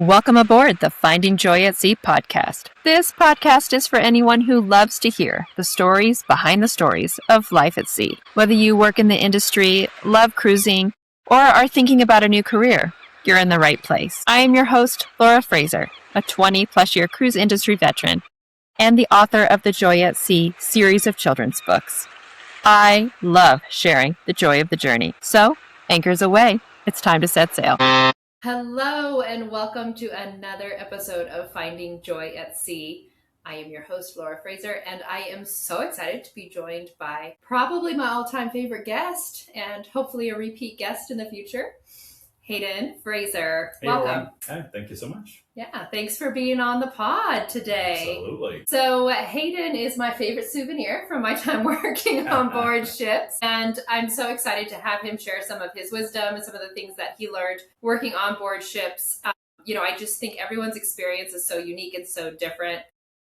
Welcome aboard the Finding Joy at Sea podcast. This podcast is for anyone who loves to hear the stories behind the stories of life at sea. Whether you work in the industry, love cruising, or are thinking about a new career, you're in the right place. I am your host, Laura Fraser, a 20-plus year cruise industry veteran and the author of the Joy at Sea series of children's books. I love sharing the joy of the journey. So, anchors away. It's time to set sail. Hello and welcome to another episode of Finding Joy at Sea. I am your host, Laura Fraser, and I am so excited to be joined by probably my all-time favorite guest and hopefully a repeat guest in the future, Hayden Fraser. Hey, welcome. Everyone. Hi, thank you so much. Yeah, thanks for being on the pod today. Absolutely. So Hayden is my favorite souvenir from my time working on board ships. And I'm so excited to have him share some of his wisdom and some of the things that he learned working on board ships. I just think everyone's experience is so unique and so different.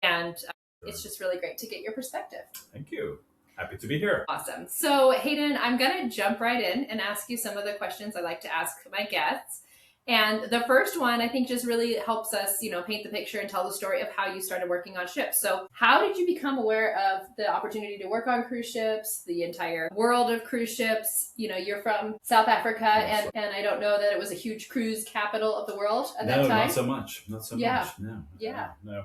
And it's just really great to get your perspective. Thank you. Happy to be here. Awesome. So Hayden, I'm going to jump right in and ask you some of the questions I like to ask my guests. And the first one, I think, just really helps us, paint the picture and tell the story of how you started working on ships. So how did you become aware of the opportunity to work on cruise ships, the entire world of cruise ships? You're from South Africa, and I don't know that it was a huge cruise capital of the world at that time. No, not so much. Not so much. No. Yeah. No.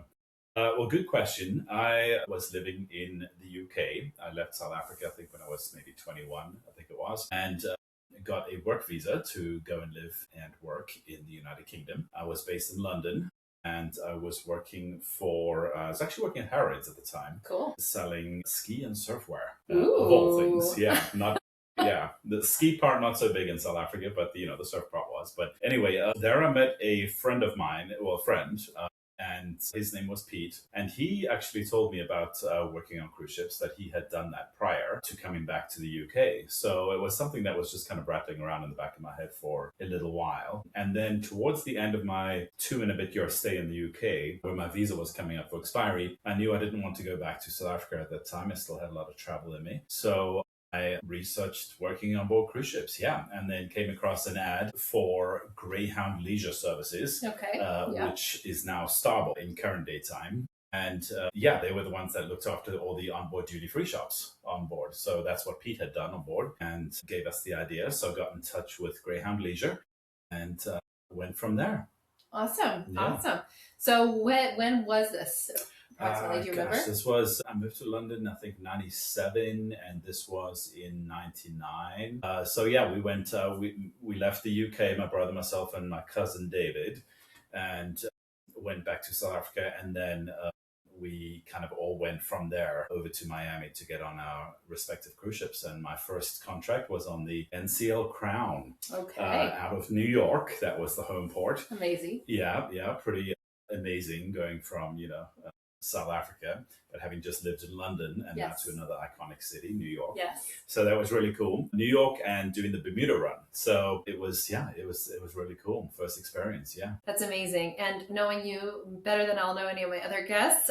Well, good question. I was living in the UK. I left South Africa, I think, when I was maybe 21, I think it was. And got a work visa to go and live and work in the United Kingdom. I was based in London, and I was working I was actually working at Harrods at the time. Cool. Selling ski and surfwear, of all things. Yeah, the ski part not so big in South Africa, but the surf part was. But anyway, there I met a friend of mine, and his name was Pete. And he actually told me about working on cruise ships, that he had done that prior to coming back to the UK. So it was something that was just kind of rattling around in the back of my head for a little while. And then towards the end of my 2.5-year stay in the UK, where my visa was coming up for expiry, I knew I didn't want to go back to South Africa at that time. I still had a lot of travel in me. So I researched working on board cruise ships, and then came across an ad for Greyhound Leisure Services, which is now Starboard in current day time. And they were the ones that looked after all the onboard duty-free shops on board. So that's what Pete had done on board and gave us the idea. So I got in touch with Greyhound Leisure and went from there. Awesome. Yeah. Awesome. So when was this? Do you remember? I moved to London, I think 97, and this was in 99. We went, we left the UK, my brother, myself, and my cousin David, and went back to South Africa. And then we kind of all went from there over to Miami to get on our respective cruise ships. And my first contract was on the NCL Crown out of New York. That was the home port. Amazing. Yeah, pretty amazing going from, South Africa, but having just lived in London and now to another iconic city, New York. Yes. So that was really cool. New York and doing the Bermuda run. So it was really cool. First experience. Yeah. That's amazing. And knowing you better than I'll know any of my other guests,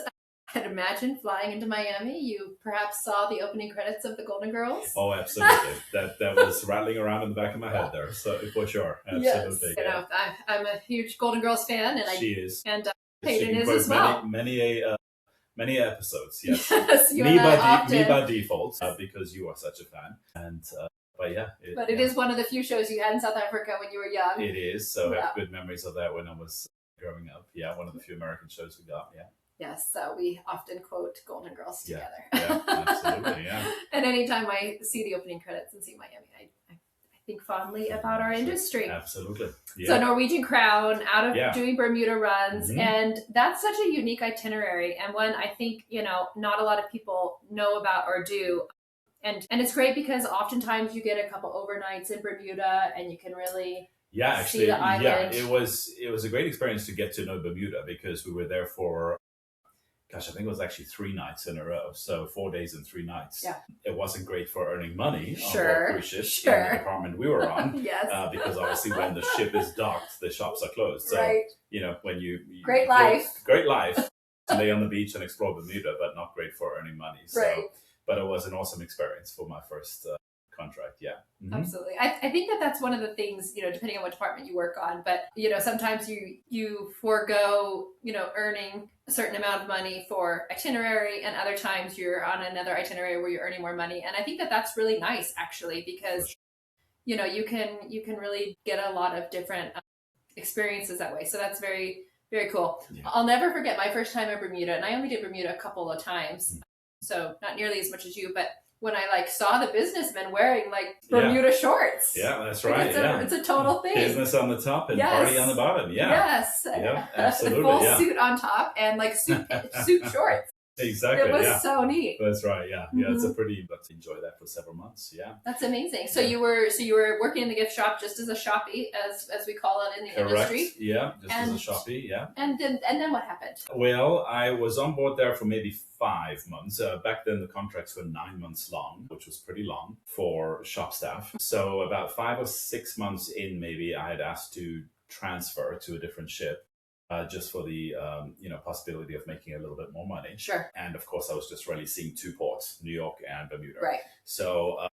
I'd imagine flying into Miami, you perhaps saw the opening credits of The Golden Girls. Oh, absolutely. that was rattling around in the back of my head there. So for sure. Absolutely. Yes. I'm a huge Golden Girls fan, and she is. And Hayden is as well. Many episodes, yes. Yes, me by default, because you are such a fan. And it is one of the few shows you had in South Africa when you were young. It is. So I have good memories of that when I was growing up. Yeah, one of the few American shows we got. Yeah. Yes, so we often quote Golden Girls together. Yeah, absolutely. Yeah. And anytime I see the opening credits and see Miami, I think fondly about our industry. Absolutely. Yeah. So Norwegian Crown, out of doing Bermuda runs, and that's such a unique itinerary, and one I think, not a lot of people know about or do. And it's great because oftentimes you get a couple overnights in Bermuda and you can really see the island. Yeah, it was a great experience to get to know Bermuda because we were there for I think it was actually 3 nights in a row. So 4 days and 3 nights. Yeah. It wasn't great for earning money on board cruise ships in the department we were on. Because obviously when the ship is docked, the shops are closed. So, when you great life to lay on the beach and explore Bermuda, but not great for earning money. So, but it was an awesome experience for my first contract. Yeah. Absolutely. I think that's one of the things, depending on what department you work on, but, sometimes you forego, earning a certain amount of money for itinerary, and other times you're on another itinerary where you're earning more money. And I think that's really nice, actually, because, you can really get a lot of different experiences that way. So that's very, very cool. Yeah. I'll never forget my first time in Bermuda, and I only did Bermuda a couple of times, so not nearly as much as you, but when I saw the businessmen wearing Bermuda shorts. Yeah, that's right. It's a total thing. Business on the top and party on the bottom. Yeah. Yes. Yeah, absolutely. The full suit on top and suit shorts. Exactly. It was so neat. That's right. Yeah. Yeah. It's let's enjoy that for several months. Yeah. That's amazing. So you were working in the gift shop just as a shoppy, as we call it in the industry. Yeah. Just as a shoppy. Yeah. And then what happened? Well, I was on board there for maybe 5 months. Back then the contracts were 9 months long, which was pretty long for shop staff. So about 5 or 6 months in, maybe I had asked to transfer to a different ship. Just for the possibility of making a little bit more money. Sure. And of course, I was just really seeing 2 ports, New York and Bermuda. Right. So I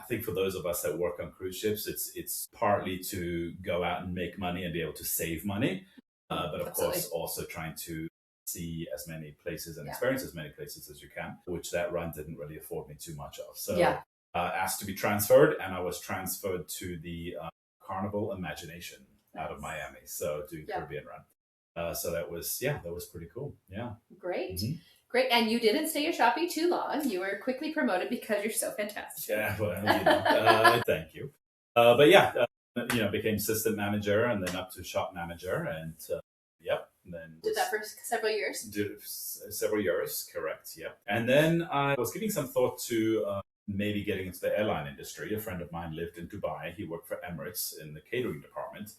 think for those of us that work on cruise ships, it's partly to go out and make money and be able to save money, but of course also trying to see as many places and experience as many places as you can, which that run didn't really afford me too much of. So asked to be transferred, and I was transferred to the Carnival Imagination out of Miami. So doing Caribbean run. So that was pretty cool. Yeah. Great. Mm-hmm. Great. And you didn't stay a shoppy too long. You were quickly promoted because you're so fantastic. Yeah, well, thank you. But yeah, became assistant manager and then up to shop manager, and And then did that for several years? Did several years, correct, yeah. And then I was giving some thought to maybe getting into the airline industry. A friend of mine lived in Dubai. He worked for Emirates in the catering department.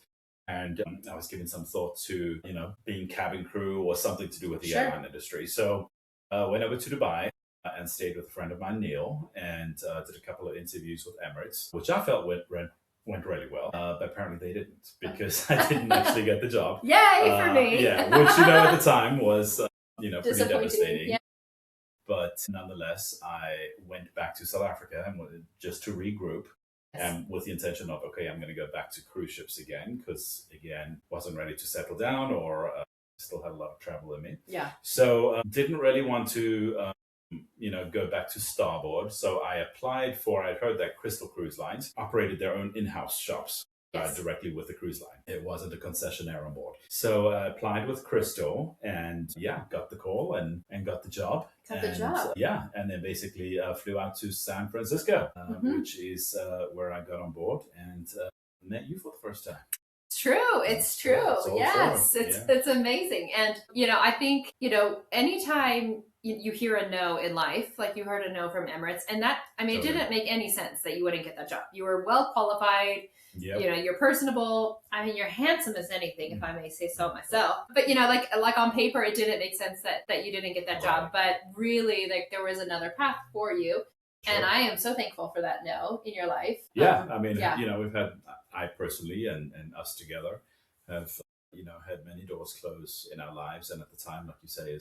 And I was giving some thought to, being cabin crew or something to do with the airline industry. So went over to Dubai and stayed with a friend of mine, Neil, and did a couple of interviews with Emirates, which I felt went really well. But apparently they didn't, because I didn't actually get the job. Yay for me! Yeah, which, at the time was, pretty devastating. Yeah. But nonetheless, I went back to South Africa and just to regroup. And with the intention of, okay, I'm going to go back to cruise ships again, because, again, wasn't ready to settle down, or still had a lot of travel in me. Yeah. So didn't really want to, go back to Starboard. So I applied I'd heard that Crystal Cruise Lines operated their own in-house shops directly with the cruise line. It wasn't a concessionaire on board. So I applied with Crystal and got the call and got the job. Yeah, and then basically flew out to San Francisco, which is where I got on board and met you for the first time. It's true. It's true. Yes. It's amazing. And, I think, anytime you hear a no in life, like you heard a no from Emirates, and that, it didn't make any sense that you wouldn't get that job. You were well qualified. Yep. You're personable. You're handsome as anything, if I may say so myself. But, like on paper, it didn't make sense that you didn't get that job. But really, there was another path for you. Sure. And I am so thankful for that no in your life. Yeah. We've had, I personally and us together have, had many doors close in our lives. And at the time, like you say,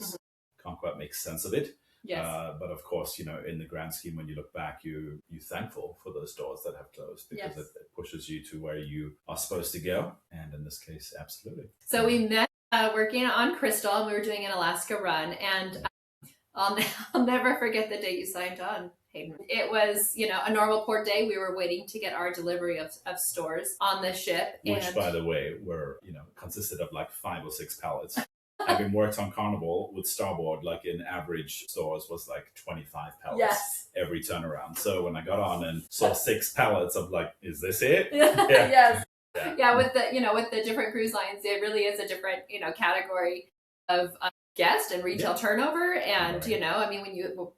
can't quite make sense of it. Yes. But of course, in the grand scheme, when you look back, you're thankful for those doors that have closed, because it pushes you to where you are supposed to go. And in this case, absolutely. So we met working on Crystal, and we were doing an Alaska run. And I'll never forget the day you signed on, Hayden. It was, a normal port day. We were waiting to get our delivery of stores on the ship. Which, by the way, were, consisted of like 5 or 6 pallets. Having worked on Carnival with Starboard, like in average stores was like 25 pallets every turnaround. So when I got on and saw 6 pallets, I'm like, is this it? Yes. Yeah, with the different cruise lines, it really is a different, category of guest and retail turnover. And, when you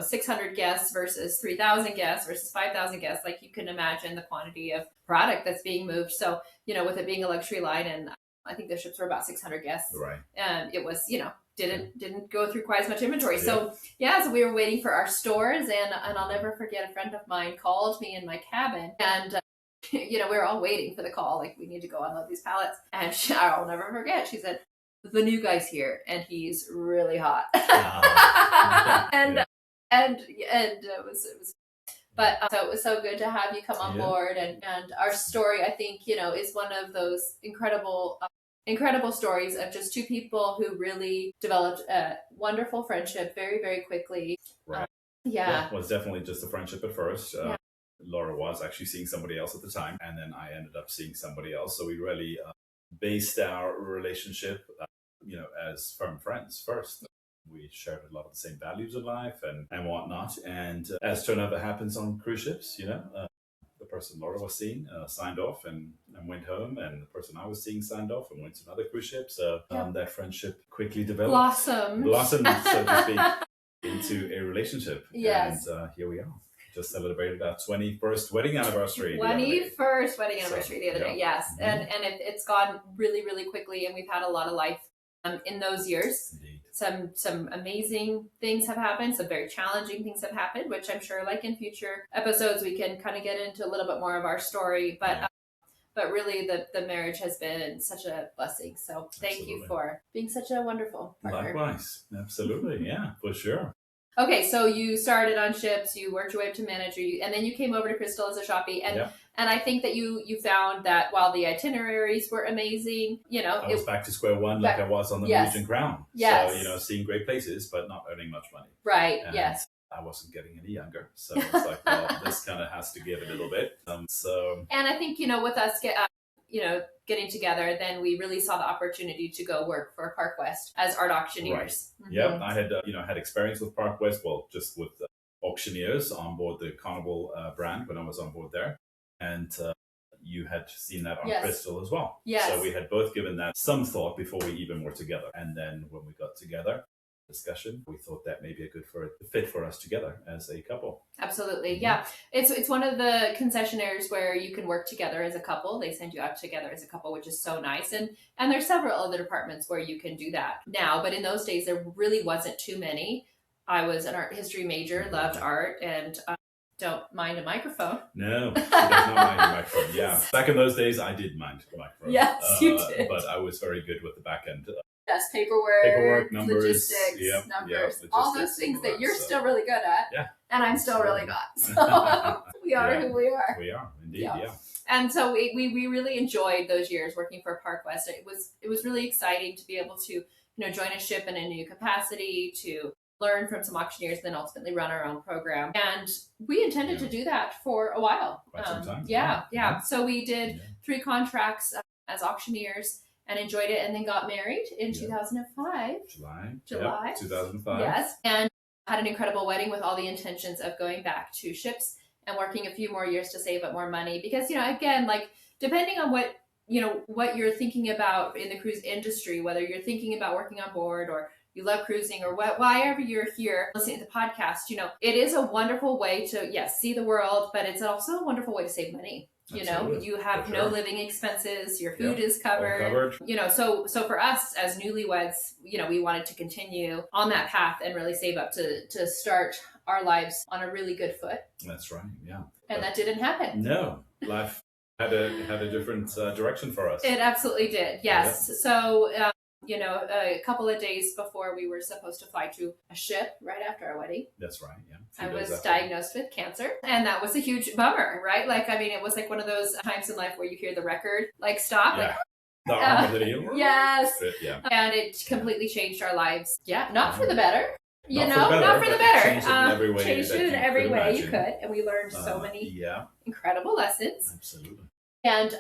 600 guests versus 3,000 guests versus 5,000 guests, like you can imagine the quantity of product that's being moved. So, with it being a luxury line, and I think the ships were about 600 guests. Right. And it was, didn't go through quite as much inventory. So we were waiting for our stores, and I'll never forget, a friend of mine called me in my cabin, and we were all waiting for the call, like, we need to go unload these pallets. And I'll never forget, she said, the new guy's here and he's really hot. And it was But so it was so good to have you come on board, and our story, I think, is one of those incredible stories of just two people who really developed a wonderful friendship very, very quickly. Right. It was definitely just a friendship at first. Laura was actually seeing somebody else at the time, and then I ended up seeing somebody else. So we really based our relationship, as firm friends first. We shared a lot of the same values in life and whatnot. And as turned out, that happens on cruise ships, the person Laura was seeing signed off and went home, and the person I was seeing signed off and went to another cruise ship. So that friendship quickly developed. Blossomed, so to speak, into a relationship. Yes. And here we are. Just celebrated our 21st wedding anniversary. 21st wedding anniversary the other day, yes. Mm-hmm. And it's gone really, really quickly, and we've had a lot of life in those years. Indeed. Some amazing things have happened. Some very challenging things have happened, which I'm sure, like in future episodes, we can kind of get into a little bit more of our story. But really, the marriage has been such a blessing. So thank you for being such a wonderful partner. Likewise, absolutely, yeah, for sure. Okay, so you started on ships, you worked your way up to manager, and then you came over to Crystal as a shoppie. And I think that you found that while the itineraries were amazing, I was back to square one like I was on the Norwegian Crown. Yes. So, seeing great places, but not earning much money. Right, and yes. I wasn't getting any younger. So it's like, well, this kind of has to give a little bit. And I think, with us getting together, then we really saw the opportunity to go work for Park West as art auctioneers. Right. Mm-hmm. Yeah, I had had experience with Park West, just with auctioneers on board the Carnival brand when I was on board there, and you had seen that on Crystal as well. Yes. So we had both given that some thought before we even were together, and then when we got together, discussion, we thought that may be a good fit for us together as a couple. Absolutely. Yeah. It's one of the concessionaires where you can work together as a couple. They send you out together as a couple, which is so nice. And there's several other departments where you can do that now, but in those days there really wasn't too many. I was an art history major, loved art, and don't mind a microphone. No, she does not mind a microphone. Yeah. Back in those days I did mind the microphone. Yes, you did. But I was very good with the back end. Yes, paperwork, numbers, logistics, numbers, all those things that you're still really good at, and I'm still really not. So we are who we are. We are, indeed, yeah. And so we really enjoyed those years working for Park West. It was really exciting to be able to join a ship in a new capacity, to learn from some auctioneers, and then ultimately run our own program. And we intended to do that for a while. Quite some time. Yeah. So we did 3 contracts as auctioneers, and enjoyed it, and then got married in 2005. July. 2005. Yes. And had an incredible wedding with all the intentions of going back to ships and working a few more years to save up more money. Because, again, like, depending on what you're thinking about in the cruise industry, whether you're thinking about working on board or you love cruising or wherever you're here listening to the podcast, it is a wonderful way to, see the world, but it's also a wonderful way to save money. Absolutely. You have no living expenses, your food is covered. So for us as newlyweds, we wanted to continue on that path and really save up to start our lives on a really good foot. That's right, yeah. And that didn't happen. No, life had a different direction for us. It absolutely did, yes. Yeah. So, a couple of days before we were supposed to fly to a ship right after our wedding. That's right, yeah. I was diagnosed with cancer, and that was a huge bummer, right? Like, I mean, it was like one of those times in life where you hear the record, like, stop. Yeah. The arm of the deal. Yes. Yeah. And it completely changed our lives. Yeah, not for the better. Not for the better. Changed it in every way you could. And we learned so many incredible lessons. Absolutely. And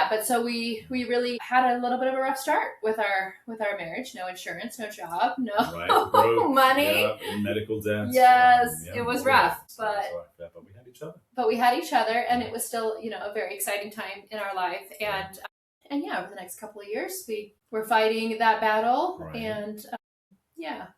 but so we really had a little bit of a rough start with our marriage. No insurance, no job, no money, medical debt. Yes, it was rough, but we had each other. But we had each other, and it was still a very exciting time in our life. And over the next couple of years, we were fighting that battle, and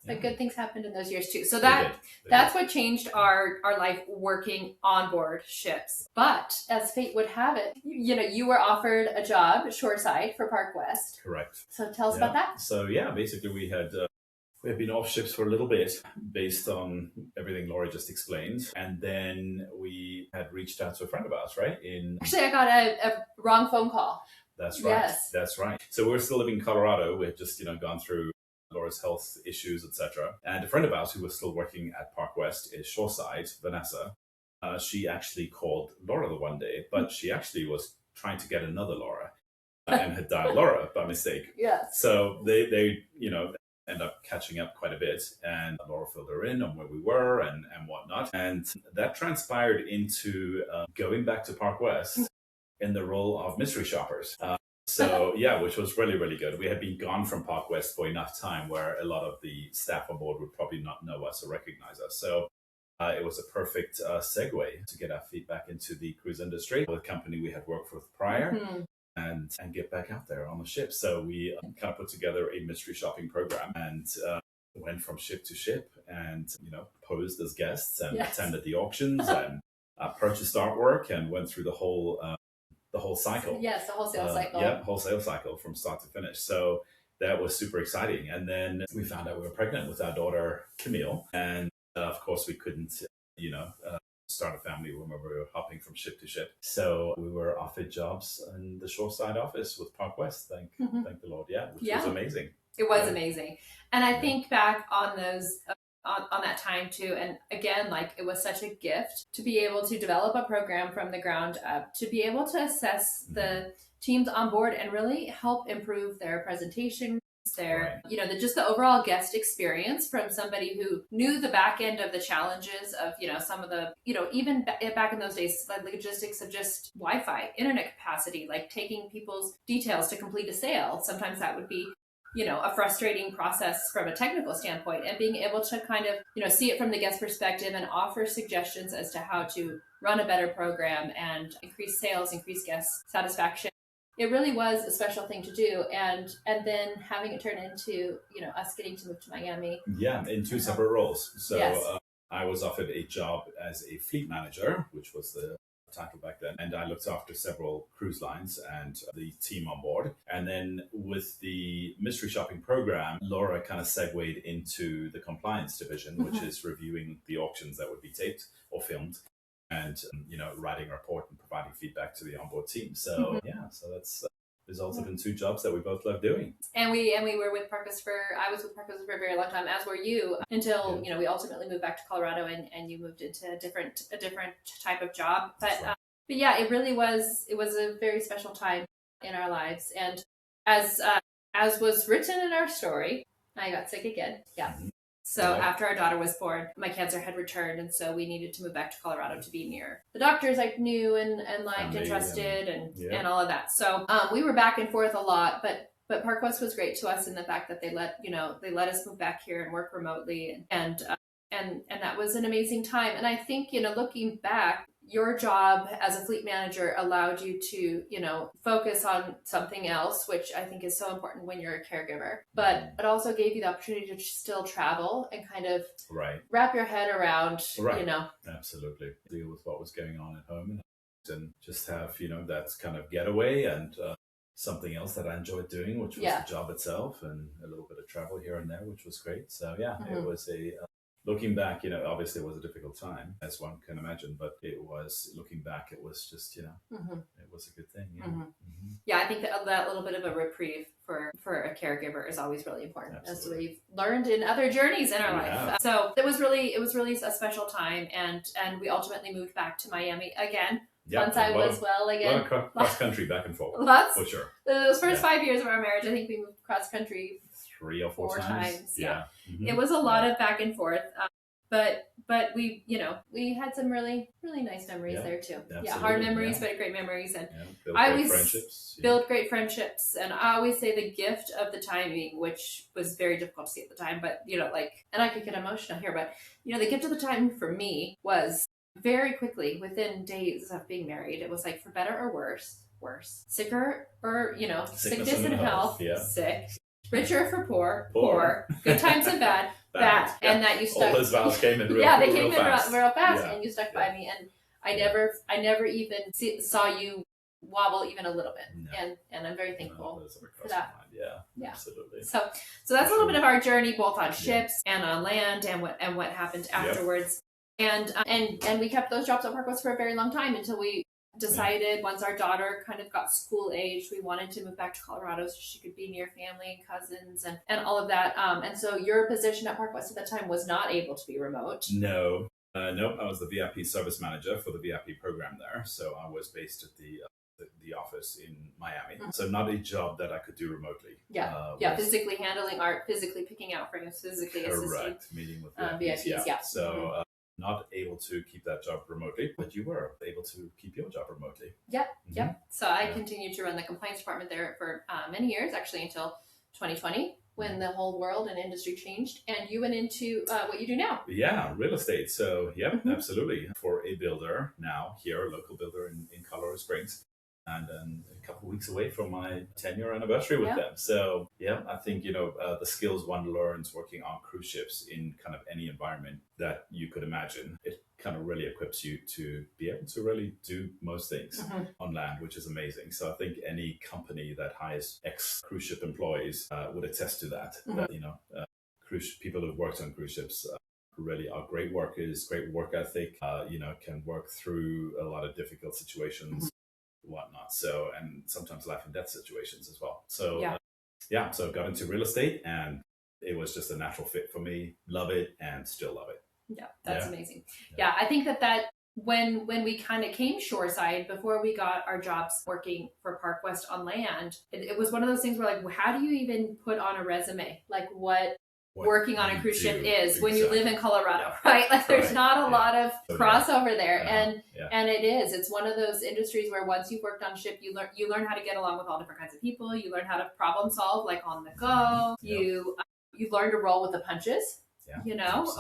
but good things happened in those years too. So that's what changed our life working on board ships. But as fate would have it, you were offered a job at Shoreside for Park West. Correct. So tell us about that. So basically we had been off ships for a little bit based on everything Laura just explained. And then we had reached out to a friend of ours, right? Actually, I got a wrong phone call. That's right. Yes. That's right. So we're still living in Colorado. We had just, gone through Laura's health issues, etc. And a friend of ours who was still working at Park West is Shoreside, Vanessa. she actually called Laura the one day, but she actually was trying to get another Laura and had dialed Laura by mistake. Yes. So they end up catching up quite a bit, and Laura filled her in on where we were and whatnot. And that transpired into going back to Park West in the role of mystery shoppers. So yeah, which was really, really good. We had been gone from Park West for enough time where a lot of the staff on board would probably not know us or recognize us. So it was a perfect segue to get our feet back into the cruise industry, the company we had worked with prior, and get back out there on the ship. So we kind of put together a mystery shopping program and went from ship to ship and, posed as guests and attended the auctions and purchased artwork and went through the whole cycle. Yes, the wholesale cycle. Yeah, wholesale cycle from start to finish. So that was super exciting. And then we found out we were pregnant with our daughter, Camille. And of course, we couldn't, start a family when we were hopping from ship to ship. So we were offered jobs in the Shoreside office with Park West. Thank the Lord. Yeah, which was amazing. It was amazing. And I think back on those, on that time too. And again, like it was such a gift to be able to develop a program from the ground up, to be able to assess the teams on board and really help improve their presentation, their, just the overall guest experience from somebody who knew the back end of the challenges of, some of the, even back in those days, like logistics of just Wi-Fi, internet capacity, like taking people's details to complete a sale. Sometimes that would be, a frustrating process from a technical standpoint, and being able to kind of, see it from the guest perspective and offer suggestions as to how to run a better program and increase sales, increase guest satisfaction. It really was a special thing to do, and then having it turn into us getting to move to Miami. Yeah, in two separate roles. So Yes. I was offered a job as a fleet manager, which was the title back then, and I looked after several cruise lines and the team on board. And then with the mystery shopping program, Laura kind of segued into the compliance division, which is reviewing the auctions that would be taped or filmed, and writing a report and providing feedback to the onboard team. So so that's resulted in two jobs that we both love doing. And we were with I was with Parkus for a very long time, as were you, until we ultimately moved back to Colorado, and you moved into a different type of job. But yeah, it really was a very special time in our lives. And as was written in our story, I got sick again. Yeah. So after our daughter was born, my cancer had returned, and so we needed to move back to Colorado to be near the doctors I knew and liked and trusted and all of that. So we were back and forth a lot, but Park West was great to us in the fact that they let us move back here and work remotely, and that was an amazing time. And I think looking back, your job as a fleet manager allowed you to, focus on something else, which I think is so important when you're a caregiver. But it also gave you the opportunity to still travel and kind of wrap your head around, Absolutely. Deal with what was going on at home and just have, that kind of getaway and something else that I enjoyed doing, which was the job itself, and a little bit of travel here and there, which was great. So it was looking back, obviously it was a difficult time, as one can imagine, but looking back, it was just, it was a good thing. Yeah, I think that little bit of a reprieve for a caregiver is always really important. Absolutely. As we've learned in other journeys in our life. So it was really a special time, and we ultimately moved back to Miami again. Once I was well again. Cross country back and forth. Lots. For sure. Those first 5 years of our marriage, I think we moved cross country 3 or 4 times. Yeah. It was a lot of back and forth. But we, we had some really, really nice memories there too. Absolutely. Yeah, hard memories, but great memories. And I always built great friendships. And I always say the gift of the timing, which was very difficult to see at the time, but and I could get emotional here, but the gift of the timing for me was very quickly, within days of being married, it was like, for better or worse, sicker or, sickness and health, sick, richer for poor, good times and bad. And that you stuck. All those vows came in real fast, and you stuck by me, and I never even saw you wobble even a little bit, and I'm very thankful for that. Yeah, absolutely. So that's a little bit of our journey, both on ships and on land, and what happened afterwards, and we kept those jobs at Park West for a very long time until we decided, once our daughter kind of got school age, we wanted to move back to Colorado so she could be near family and cousins and all of that. And so your position at Park West at that time was not able to be remote. No. Nope, I was the VIP service manager for the VIP program there. So I was based at the office in Miami. So not a job that I could do remotely. Physically handling art, physically picking out frames, physically assisting. Meeting with VIPs. So not able to keep that job remotely, but you were able to keep your job remotely. Yep. So I continued to run the compliance department there for many years, actually until 2020, when the whole world and industry changed, and you went into what you do now. Yeah, real estate. So, absolutely. For a builder now here, a local builder in Colorado Springs, and a couple of weeks away from my 10-year anniversary with them. So, I think, the skills one learns working on cruise ships in kind of any environment that you could imagine, it kind of really equips you to be able to really do most things on land, which is amazing. So I think any company that hires ex-cruise ship employees would attest to that, cruise people who've worked on cruise ships really are great workers, great work ethic, can work through a lot of difficult situations, whatnot. So, and sometimes life and death situations as well. So, so I got into real estate and it was just a natural fit for me. Love it and still love it. Yeah, that's amazing. Yeah, I think that when we kind of came shoreside, before we got our jobs working for Park West on land, it was one of those things where like, how do you even put on a resume? Like what working on a cruise ship is when you live in Colorado, right? Like there's not a lot of crossover there. And it's one of those industries where once you've worked on ship, you learn how to get along with all different kinds of people. You learn how to problem solve like on the go. You learn to roll with the punches.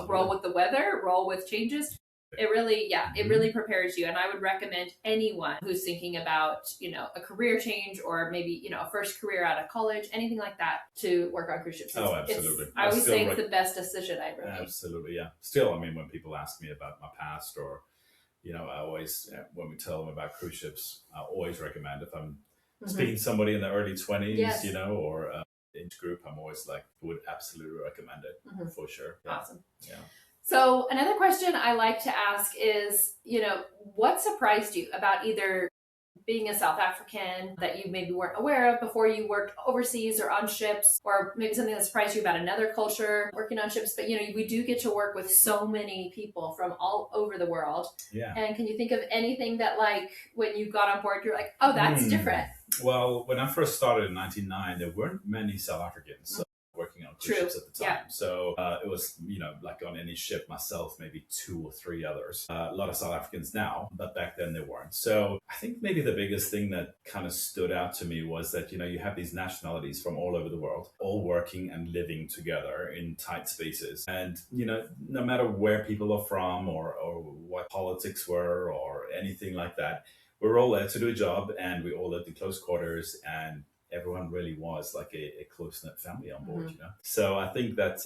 Roll with the weather, roll with changes. It really prepares you. And I would recommend anyone who's thinking about, a career change or maybe, a first career out of college, anything like that, to work on cruise ships. Absolutely. I always say it's the best decision I ever made. Absolutely, yeah. Still, I mean, when people ask me about my past or, I always, when we tell them about cruise ships, I always recommend if I'm speaking to somebody in the early 20s, or age group, I'm always like, would absolutely recommend it for sure. Yeah. Awesome. Yeah. So another question I like to ask is, what surprised you about either being a South African that you maybe weren't aware of before you worked overseas or on ships, or maybe something that surprised you about another culture working on ships? But, we do get to work with so many people from all over the world. Yeah. And can you think of anything that, like, when you got on board, you're like, oh, that's different? Well, when I first started in 1999, there weren't many South Africans working on cruise ships at the time. So it was, like on any ship, myself, maybe 2 or 3 others. A lot of South Africans now, but back then there weren't. So I think maybe the biggest thing that kind of stood out to me was that, you have these nationalities from all over the world, all working and living together in tight spaces. And, no matter where people are from or what politics were or anything like that, we were all there to do a job and we all lived in close quarters and everyone really was like a close-knit family on board, So I think that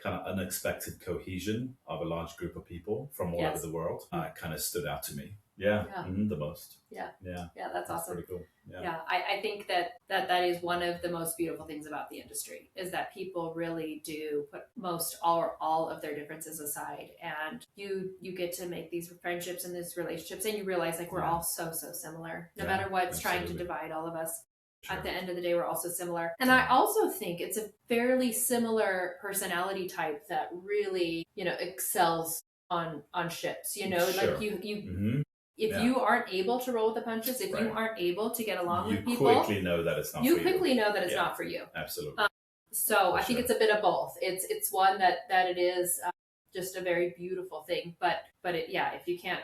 kind of unexpected cohesion of a large group of people from all over the world kind of stood out to me. The most. Yeah, that's awesome. Pretty cool. I think that is one of the most beautiful things about the industry is that people really do put most all of their differences aside, and you get to make these friendships and these relationships, and you realize like we're all so similar, no matter what's trying to divide all of us. Sure. At the end of the day, we're also similar. And I also think it's a fairly similar personality type that really, excels on ships, like you if you aren't able to roll with the punches, if you aren't able to get along with people, you quickly know that it's not for you. You quickly know that it's not for you. Absolutely. So I think it's a bit of both. It's one that it is just a very beautiful thing, but if you can't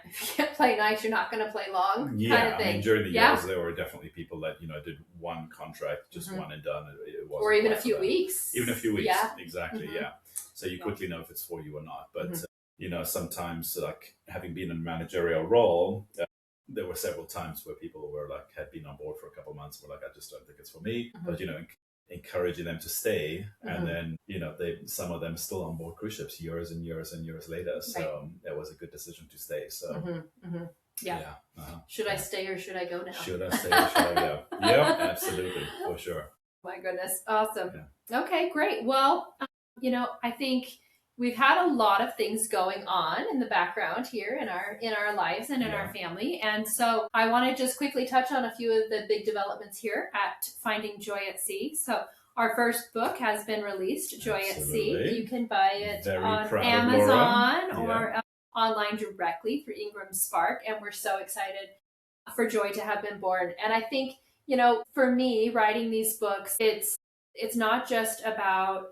play nice, you're not going to play long. Kind of thing. I mean, during the years, there were definitely people that did one contract, just one and done. It wasn't or even a few weeks. Even a few weeks, exactly. Yeah. So you quickly know if it's for you or not. But sometimes, like having been in a managerial role, there were several times where people were like had been on board for a couple of months, were like, I just don't think it's for me. But encouraging them to stay, and then some of them still on board cruise ships years and years and years later. So it was a good decision to stay. So should I stay or should I go now? Should I stay or should I go? Yeah, absolutely, for sure. My goodness, awesome. Okay, great. Well, I think we've had a lot of things going on in the background here in our lives and in our family. And so I want to just quickly touch on a few of the big developments here at Finding Joy at Sea. So our first book has been released, Joy at Sea. You can buy it on Amazon or online directly through Ingram Spark, and we're so excited for Joy to have been born. And I think, for me, writing these books, it's not just about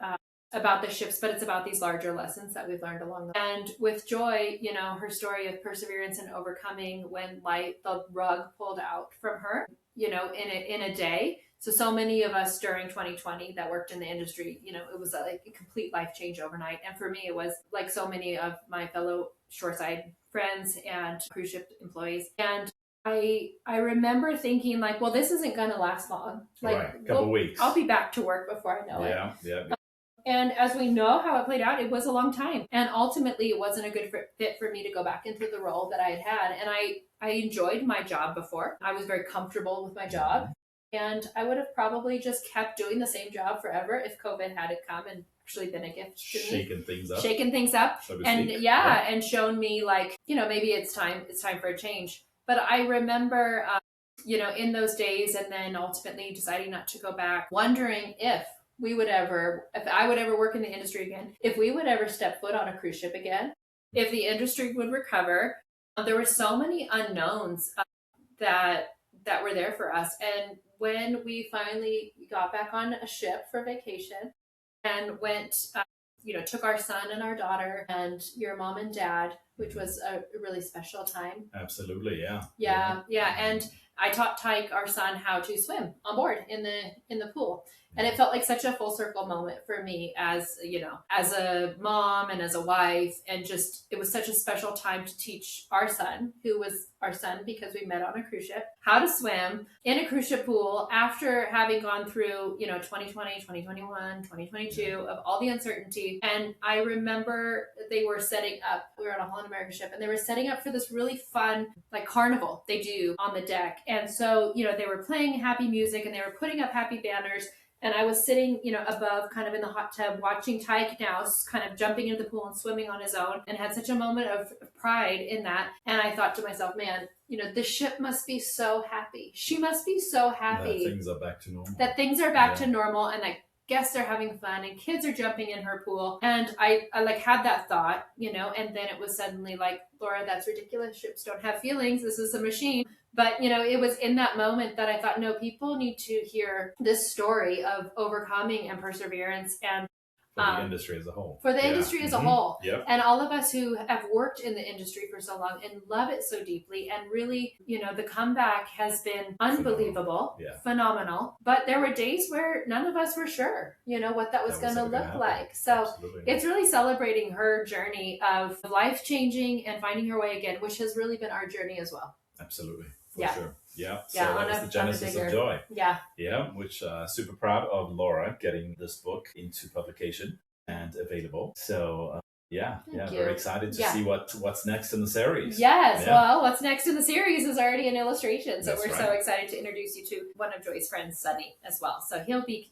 the ships, but it's about these larger lessons that we've learned along the way. And with Joy, her story of perseverance and overcoming when the rug pulled out from her, in a day. So many of us during 2020 that worked in the industry, it was a complete life change overnight. And for me, it was like so many of my fellow Shoreside friends and cruise ship employees. And I remember thinking well, this isn't going to last long. Right, couple weeks. I'll be back to work before I know it. Yeah. And as we know how it played out, it was a long time. And ultimately, it wasn't a good fit for me to go back into the role that I had. And I enjoyed my job before. I was very comfortable with my job. And I would have probably just kept doing the same job forever if COVID hadn't come and actually been a gift to me. Shaking things up. So and and shown me maybe it's time for a change. But I remember, in those days, and then ultimately deciding not to go back, wondering if I would ever work in the industry again, if we would ever step foot on a cruise ship again, if the industry would recover. There were so many unknowns that were there for us. And when we finally got back on a ship for vacation and went, took our son and our daughter and your mom and dad, which was a really special time. Absolutely, yeah. Yeah. And I taught Tyke, our son, how to swim on board in the pool. And it felt like such a full circle moment for me as a mom and as a wife. And just, it was such a special time to teach our son, who was our son because we met on a cruise ship, how to swim in a cruise ship pool after having gone through, 2020, 2021, 2022 of all the uncertainty. And I remember they were setting up, we were on a Holland America ship, and they were setting up for this really fun, carnival they do on the deck. And so, they were playing happy music and they were putting up happy banners. And I was sitting, above kind of in the hot tub watching Tyke now kind of jumping into the pool and swimming on his own, and had such a moment of pride in that. And I thought to myself, man, the ship must be so happy. She must be so happy. That things are back to normal. That things are back to normal, and guests are having fun and kids are jumping in her pool. And I had that thought, and then it was suddenly Laura, that's ridiculous. Ships don't have feelings. This is a machine. But, it was in that moment that I thought, no, people need to hear this story of overcoming and perseverance and for the industry as a whole. For the industry as a whole. Yep. And all of us who have worked in the industry for so long and love it so deeply. And really, the comeback has been unbelievable, phenomenal. But there were days where none of us were sure, what that was going to look like. So it's really celebrating her journey of life-changing and finding her way again, which has really been our journey as well. Absolutely. For sure. Yeah. So yeah, that was the genesis of Joy. Yeah. Yeah, which super proud of Laura getting this book into publication and available. So very excited to see what's next in the series. Yes. Yeah. Well, what's next in the series is already an illustration. So we're so excited to introduce you to one of Joy's friends, Sunny, as well. So he'll be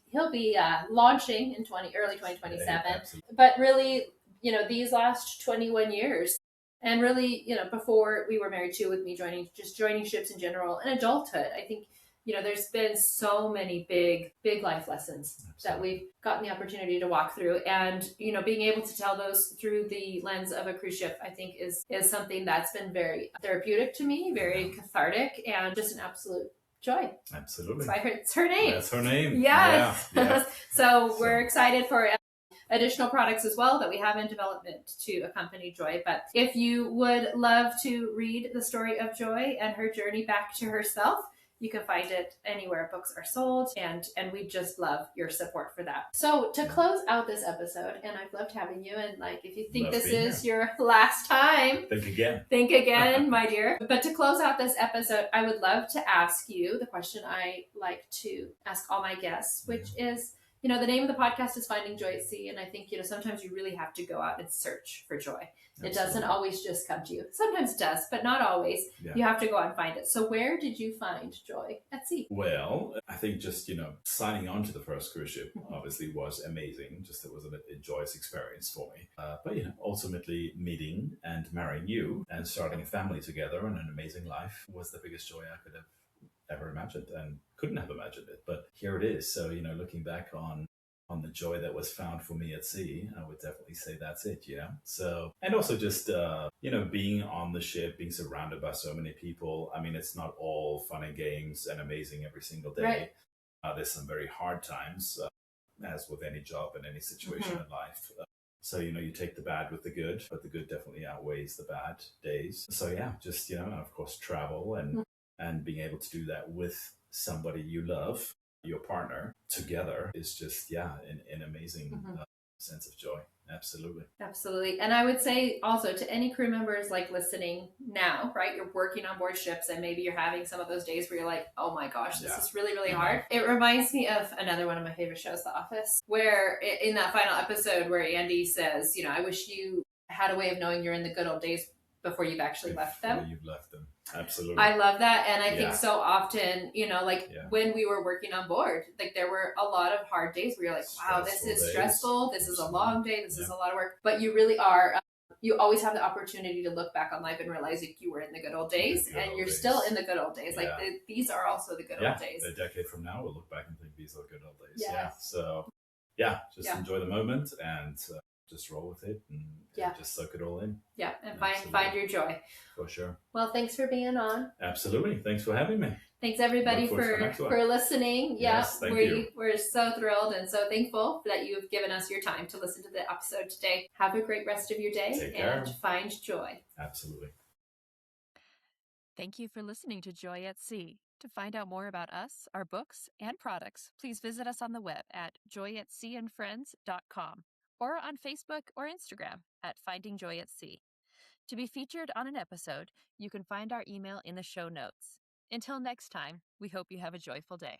launching in early 2027. Yeah, but really, these last 21 years. And really, before we were married too, with me joining ships in general and adulthood, I think, there's been so many big life lessons that we've gotten the opportunity to walk through. And, being able to tell those through the lens of a cruise ship, I think is something that's been very therapeutic to me, very cathartic, and just an absolute joy. Absolutely. That's why it's her name. That's her name. Yes. Yeah. So we're excited for additional products as well that we have in development to accompany Joy. But if you would love to read the story of Joy and her journey back to herself, you can find it anywhere books are sold, and we just love your support for that. So to close out this episode, and I've loved having you, and if you think this is your last time, think again, my dear. But to close out this episode, I would love to ask you the question I like to ask all my guests, which is, the name of the podcast is Finding Joy at Sea. And I think, sometimes you really have to go out and search for joy. Absolutely. It doesn't always just come to you. Sometimes it does, but not always. Yeah. You have to go out and find it. So where did you find joy at sea? Well, I think just, signing on to the first cruise ship obviously was amazing. Just it was a joyous experience for me. But, ultimately meeting and marrying you and starting a family together and an amazing life was the biggest joy I could have ever imagined and couldn't have imagined it. But here it is. So, looking back on on the joy that was found for me at sea, I would definitely say that's it, So, and also just, being on the ship, being surrounded by so many people. I mean, it's not all fun and games and amazing every single day. Right. There's some very hard times, as with any job and any situation in life. So, you take the bad with the good, but the good definitely outweighs the bad days. So, yeah, just, of course, travel and being able to do that with somebody you love, your partner, together is just, an amazing sense of joy. Absolutely. Absolutely. And I would say also to any crew members like listening now, right? You're working on board ships and maybe you're having some of those days where you're like, oh my gosh, this is really, really hard. It reminds me of another one of my favorite shows, The Office, where in that final episode where Andy says, I wish you had a way of knowing you're in the good old days before you've actually left them. You've left them. Absolutely. I love that. And I think so often, when we were working on board, like there were a lot of hard days where you're like, wow, this is stressful. This is a long day. This is a lot of work. But you really are. You always have the opportunity to look back on life and realize like you were in the good old days and you're still in the good old days. Like these are also the good old days. A decade from now, we'll look back and think these are good old days. Yeah. So, just enjoy the moment and just roll with it and just soak it all in. Yeah, and find your joy. For sure. Well, thanks for being on. Absolutely. Thanks for having me. Thanks everybody for listening. Yes, thank you. We're so thrilled and so thankful that you've given us your time to listen to the episode today. Have a great rest of your day. Take care. And find joy. Absolutely. Thank you for listening to Joy at Sea. To find out more about us, our books, and products, please visit us on the web at joyatseaandfriends.com or on Facebook or Instagram at Finding Joy at Sea. To be featured on an episode, you can find our email in the show notes. Until next time, we hope you have a joyful day.